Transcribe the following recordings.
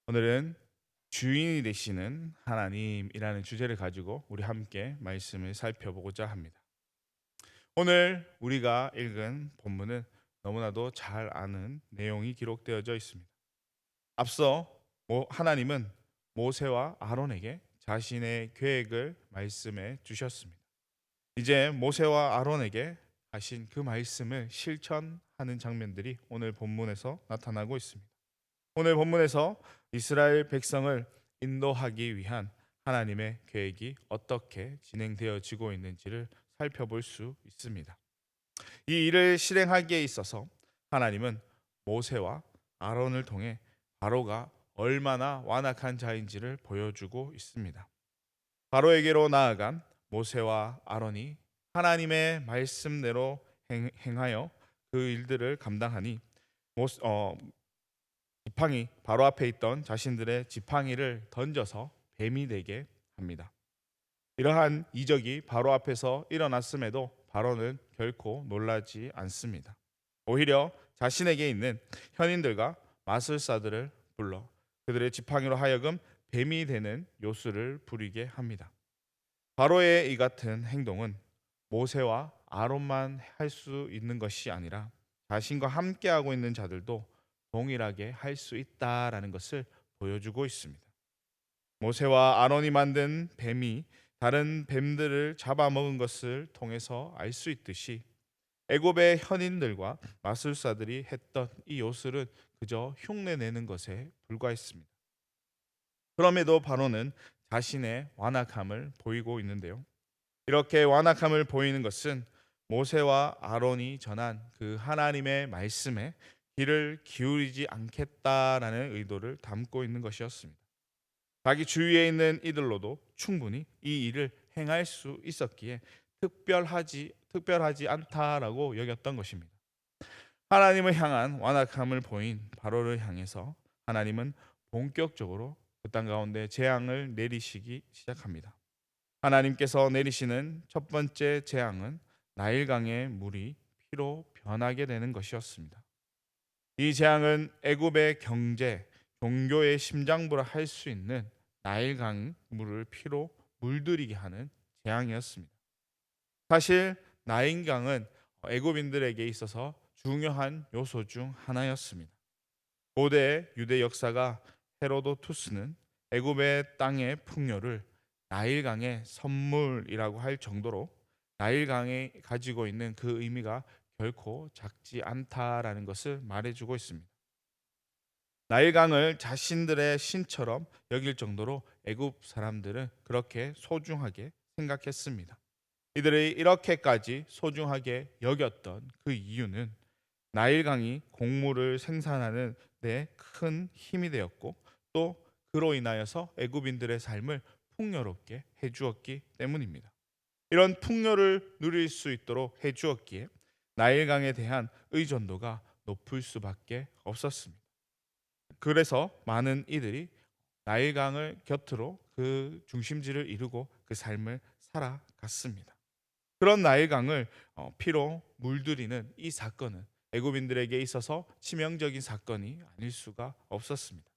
오늘은 주인이 되시는 하나님이라는 주제를 가지고 우리 함께 말씀을 살펴보고자 합니다. 오늘 우리가 읽은 본문은 너무나도 잘 아는 내용이 기록되어져 있습니다. 앞서 하나님은 모세와 아론에게 자신의 계획을 말씀해 주셨습니다. 이제 모세와 아론에게 하신 그 말씀을 실천하는 장면들이 오늘 본문에서 나타나고 있습니다. 오늘 본문에서 이스라엘 백성을 인도하기 위한 하나님의 계획이 어떻게 진행되어지고 있는지를 살펴볼 수 있습니다. 이 일을 실행하기에 있어서 하나님은 모세와 아론을 통해 바로가 얼마나 완악한 자인지를 보여주고 있습니다. 바로에게로 나아간 모세와 아론이 하나님의 말씀대로 행하여 그 일들을 감당하니 지팡이 바로 앞에 있던 자신들의 지팡이를 던져서 뱀이 되게 합니다. 이러한 이적이 바로 앞에서 일어났음에도 바로는 결코 놀라지 않습니다. 오히려 자신에게 있는 현인들과 마술사들을 불러 그들의 지팡이로 하여금 뱀이 되는 요술을 부리게 합니다. 바로의 이 같은 행동은 모세와 아론만 할 수 있는 것이 아니라 자신과 함께하고 있는 자들도 동일하게 할 수 있다라는 것을 보여주고 있습니다. 모세와 아론이 만든 뱀이 다른 뱀들을 잡아먹은 것을 통해서 알 수 있듯이 애굽의 현인들과 마술사들이 했던 이 요술은 그저 흉내내는 것에 불과했습니다. 그럼에도 바로는 자신의 완악함을 보이고 있는데요. 이렇게 완악함을 보이는 것은 모세와 아론이 전한 그 하나님의 말씀에 귀를 기울이지 않겠다라는 의도를 담고 있는 것이었습니다. 자기 주위에 있는 이들로도 충분히 이 일을 행할 수 있었기에 특별하지 않다라고 여겼던 것입니다. 하나님을 향한 완악함을 보인 바로를 향해서 하나님은 본격적으로 그 땅 가운데 재앙을 내리시기 시작합니다. 하나님께서 내리시는 첫 번째 재앙은 나일강의 물이 피로 변하게 되는 것이었습니다. 이 재앙은 애굽의 경제, 종교의 심장부라 할 수 있는 나일강 물을 피로 물들이게 하는 재앙이었습니다. 사실 나일강은 애굽인들에게 있어서 중요한 요소 중 하나였습니다. 고대 유대 역사가 헤로도투스는 애굽의 땅의 풍요를 나일강의 선물이라고 할 정도로 나일강이 가지고 있는 그 의미가 결코 작지 않다라는 것을 말해주고 있습니다. 나일강을 자신들의 신처럼 여길 정도로 애굽 사람들은 그렇게 소중하게 생각했습니다. 이들이 이렇게까지 소중하게 여겼던 그 이유는 나일강이 곡물을 생산하는 데 큰 힘이 되었고 또 그로 인하여서 애굽인들의 삶을 풍요롭게 해주었기 때문입니다. 이런 풍요를 누릴 수 있도록 해주었기에 나일강에 대한 의존도가 높을 수밖에 없었습니다. 그래서 많은 이들이 나일강을 곁으로 그 중심지를 이루고 그 삶을 살아갔습니다. 그런 나일강을 피로 물들이는 이 사건은 애굽인들에게 있어서 치명적인 사건이 아닐 수가 없었습니다.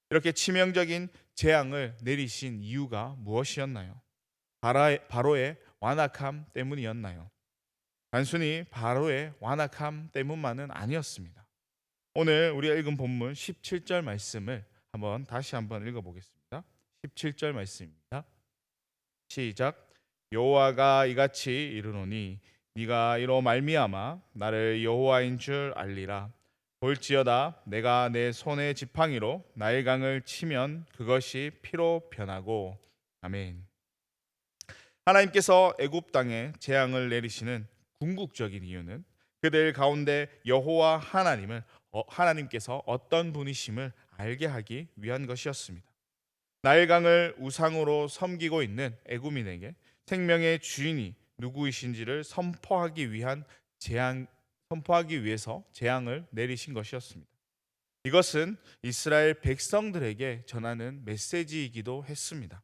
이렇게 치명적인 재앙을 내리신 이유가 무엇이었나요? 바로의 완악함 때문이었나요? 단순히 바로의 완악함 때문만은 아니었습니다. 오늘 우리가 읽은 본문 17절 말씀을 다시 한번 읽어보겠습니다. 17절 말씀입니다. 시작. 여호와가 이같이 이르노니 네가 이로 말미암아 나를 여호와인 줄 알리라. 볼지어다 내가 내 손의 지팡이로 나일강을 치면 그것이 피로 변하고. 아멘. 하나님께서 애굽 땅에 재앙을 내리시는 궁극적인 이유는 그들 가운데 여호와 하나님께서 어떤 분이심을 알게 하기 위한 것이었습니다. 나일강을 우상으로 섬기고 있는 애굽민에게 생명의 주인이 누구이신지를 선포하기 위해서 재앙을 내리신 것이었습니다. 이것은 이스라엘 백성들에게 전하는 메시지이기도 했습니다.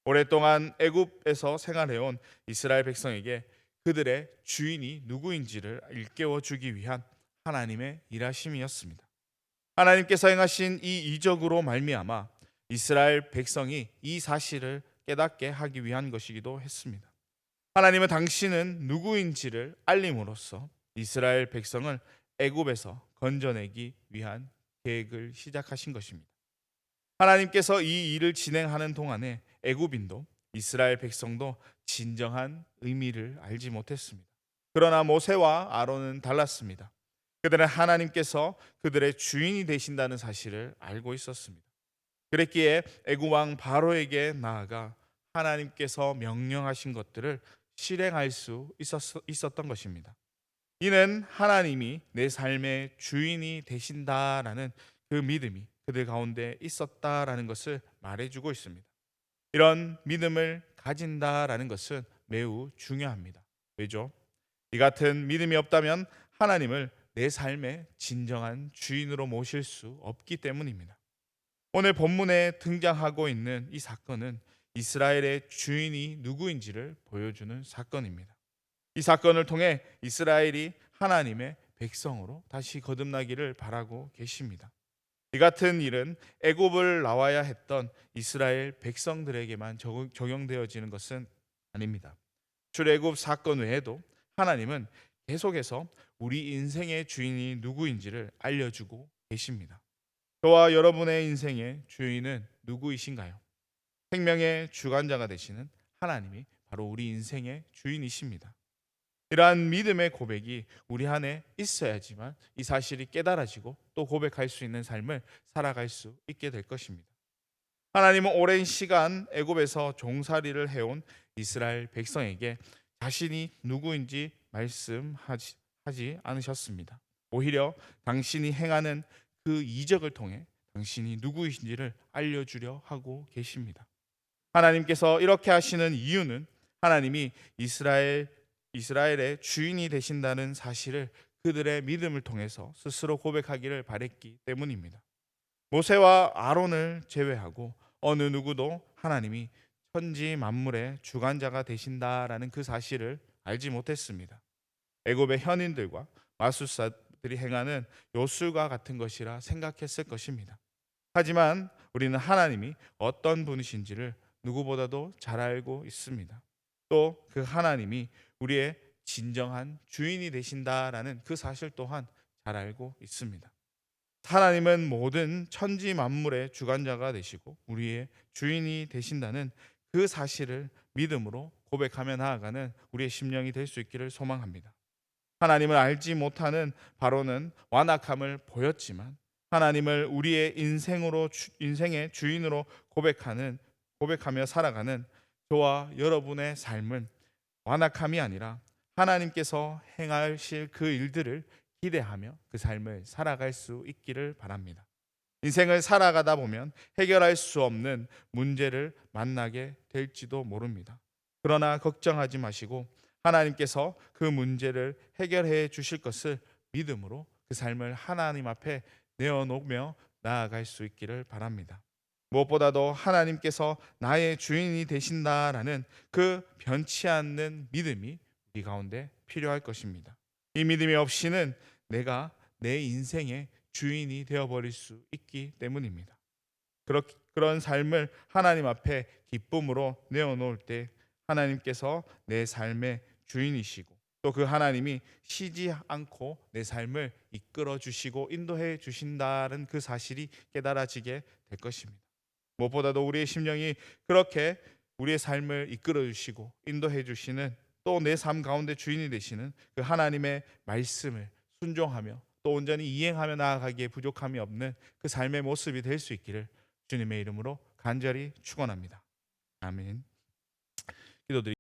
오랫동안 애굽에서 생활해온 이스라엘 백성에게 그들의 주인이 누구인지를 일깨워 주기 위한 하나님의 일하심이었습니다. 하나님께서 행하신 이 이적으로 말미암아 이스라엘 백성이 이 사실을 깨닫게 하기 위한 것이기도 했습니다. 하나님은 당신은 누구인지를 알림으로써 이스라엘 백성을 애굽에서 건져내기 위한 계획을 시작하신 것입니다. 하나님께서 이 일을 진행하는 동안에 애굽인도 이스라엘 백성도 진정한 의미를 알지 못했습니다. 그러나 모세와 아론은 달랐습니다. 그들은 하나님께서 그들의 주인이 되신다는 사실을 알고 있었습니다. 그랬기에 애굽 왕 바로에게 나아가 하나님께서 명령하신 것들을 실행할 수 있었던 것입니다. 이는 하나님이 내 삶의 주인이 되신다라는 그 믿음이 그들 가운데 있었다라는 것을 말해주고 있습니다. 이런 믿음을 가진다라는 것은 매우 중요합니다. 왜죠? 이 같은 믿음이 없다면 하나님을 내 삶의 진정한 주인으로 모실 수 없기 때문입니다. 오늘 본문에 등장하고 있는 이 사건은 이스라엘의 주인이 누구인지를 보여주는 사건입니다. 이 사건을 통해 이스라엘이 하나님의 백성으로 다시 거듭나기를 바라고 계십니다. 이 같은 일은 애굽을 나와야 했던 이스라엘 백성들에게만 적용되어지는 것은 아닙니다. 출애굽 사건 외에도 하나님은 계속해서 우리 인생의 주인이 누구인지를 알려주고 계십니다. 저와 여러분의 인생의 주인은 누구이신가요? 생명의 주관자가 되시는 하나님이 바로 우리 인생의 주인이십니다. 이러한 믿음의 고백이 우리 안에 있어야지만 이 사실이 깨달아지고 또 고백할 수 있는 삶을 살아갈 수 있게 될 것입니다. 하나님은 오랜 시간 애굽에서 종살이를 해온 이스라엘 백성에게 자신이 누구인지 말씀하지 않으셨습니다. 오히려 당신이 행하는 그 이적을 통해 당신이 누구이신지를 알려주려 하고 계십니다. 하나님께서 이렇게 하시는 이유는 하나님이 이스라엘의 주인이 되신다는 사실을 그들의 믿음을 통해서 스스로 고백하기를 바랬기 때문입니다. 모세와 아론을 제외하고 어느 누구도 하나님이 천지 만물의 주관자가 되신다라는 그 사실을 알지 못했습니다. 애굽의 현인들과 마술사들이 행하는 요술과 같은 것이라 생각했을 것입니다. 하지만 우리는 하나님이 어떤 분이신지를 누구보다도 잘 알고 있습니다. 또 그 하나님이 우리의 진정한 주인이 되신다라는 그 사실 또한 잘 알고 있습니다. 하나님은 모든 천지 만물의 주관자가 되시고 우리의 주인이 되신다는 그 사실을 믿음으로 고백하며 나아가는 우리의 심령이 될 수 있기를 소망합니다. 하나님을 알지 못하는 바로는 완악함을 보였지만 하나님을 우리의 인생의 주인으로 고백하며 살아가는 저와 여러분의 삶은 완악함이 아니라 하나님께서 행하실 그 일들을 기대하며 그 삶을 살아갈 수 있기를 바랍니다. 인생을 살아가다 보면 해결할 수 없는 문제를 만나게 될지도 모릅니다. 그러나 걱정하지 마시고 하나님께서 그 문제를 해결해 주실 것을 믿음으로 그 삶을 하나님 앞에 내어놓으며 나아갈 수 있기를 바랍니다. 무엇보다도 하나님께서 나의 주인이 되신다라는 그 변치 않는 믿음이 우리 가운데 필요할 것입니다. 이 믿음이 없이는 내가 내 인생의 주인이 되어버릴 수 있기 때문입니다. 그런 삶을 하나님 앞에 기쁨으로 내어놓을 때 하나님께서 내 삶의 주인이시고 또 그 하나님이 쉬지 않고 내 삶을 이끌어 주시고 인도해 주신다는 그 사실이 깨달아지게 될 것입니다. 무엇보다도 우리의 심령이 그렇게 우리의 삶을 이끌어 주시고 인도해 주시는 또 내 삶 가운데 주인이 되시는 그 하나님의 말씀을 순종하며 또 온전히 이행하며 나아가기에 부족함이 없는 그 삶의 모습이 될 수 있기를 주님의 이름으로 간절히 축원합니다. 아멘. 기도드립니다.